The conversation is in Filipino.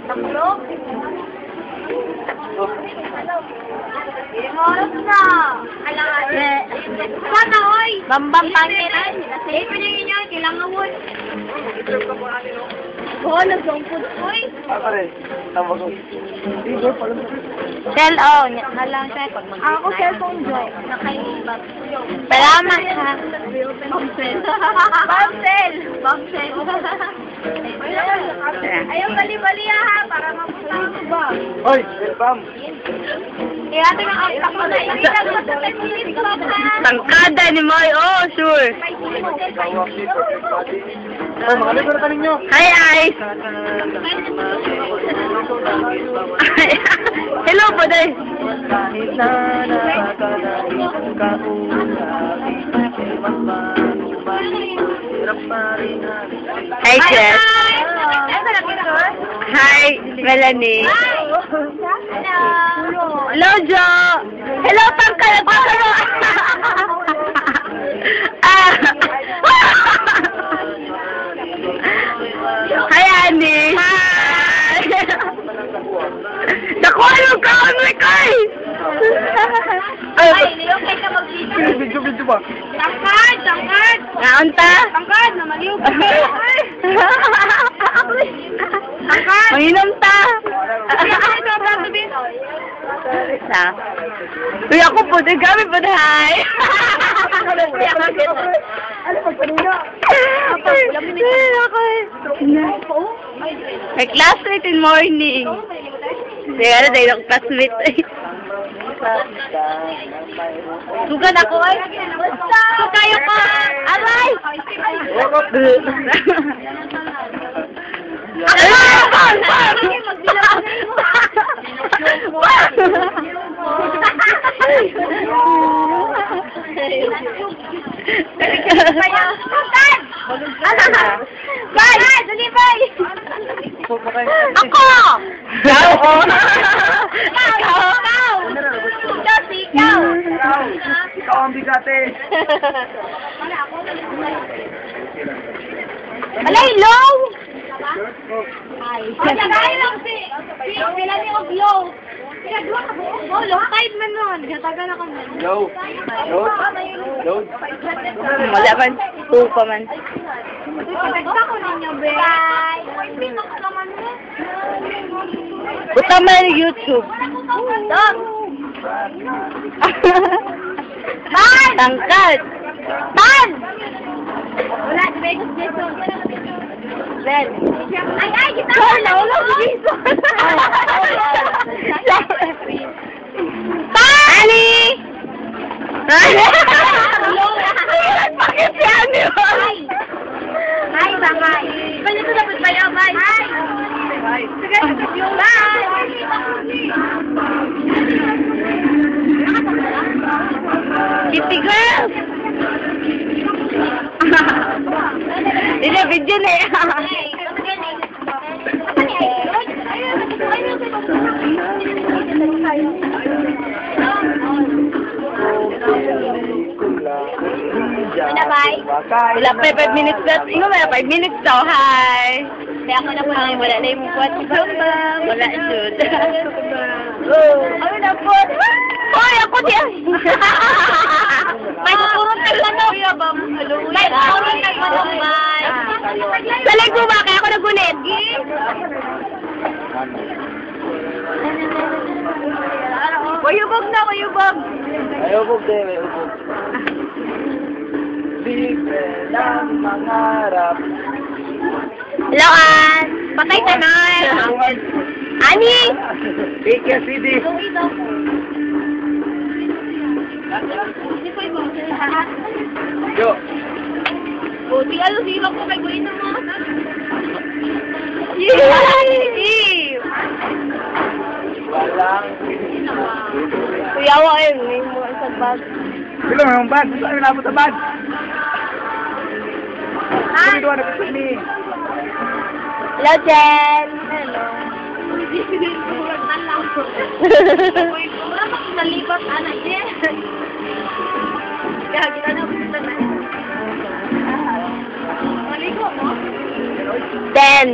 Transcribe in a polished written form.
Taklok? Oras na! Sana, oy! Bambang pangiran! Eh, pinigin nyo, kailangan mo. Oo, nag-zompod, oy! Ako rin. Tama ko. Cell, oh. Nalang siya pag mag- Ako, cellphone, Joy. Nakaibab. Salamat, ha? Bombsel. Bombsel! Bombsel. Ayaw bali-bali, ha? Para mapunta ko ba? Hoy, Bam. Kaya ito na ang takot. Ibigan mo sa 10 minutes ko, ha? Tangkada ni Moy, oh, sure. Oh, mga libre na ninyo. Hi, Ice. Hello, Poday. Hi, Jess. Hi, Melanie. Hello, Jo. Hello, Tangkad. Hi, Annie. Hi. Nakuha ka, ano kay? Ay, nilokay ka mag-video. Video ba? Tangkad! Tangkad! Naunta? Tangkad! Namaliw ka. Tangkad! Manginom ta. Sa. Uy, ako po, kami po, hi. Ano pag kanina? May classmate in morning. Sige, ano tayo ng classmate. Sugan ako ay. Sukayo ka. Aray! Bay! Dali, bay! Ako! Ikaw! Ikaw! Ikaw! Ikaw ang bigate. Alay, low! Ay, tagay lang si pila ni Oglow. Pinagwa ka mo. Oh, low tide man nun. Gatagan ako man. Yo. Yo. Yo. Wala man. Tupa man. Pinagsa ko ninyo, be. Bye! Pinag naman mo. Buta man yung YouTube. Dog! Ban! Tangkad. Ban! Wala, Vegas Jason. Ben. Ay, kita ko na ulo. Ali! Bakit si Ani? Hi, bangay. Pwede ko dapat ba yung bye? Hi! Sige, bye! Kitty girl! Ini video na eh. Wala pa 5 minutes na. Ingo may 5 minutes daw. Hi. Kaya ako na po lang, wala na yung buwan. Wala shoot. Ano na po? Hoy, ako diya. May kukurong taglanok. May kukurong taglanok. Salig mo ba? Kaya ako nagunit. Wayubog na, wayubog. May ubog din, may ubog. Libre ng mangarap. Hello, Ann. Patay ka na. Ani? Take your CD. Yo. Buti ano, sino ko may guin mo. Yay! Walang. Kuyawa eh. May mo sa bag. Sino yung bag? Saan yung nabot sa bag? Hi! Sino na gusto ni? Hello, Jen. Hello. Mura pa nalipat, anak niya. Kaya kita na punta na. Maligo mo? Den.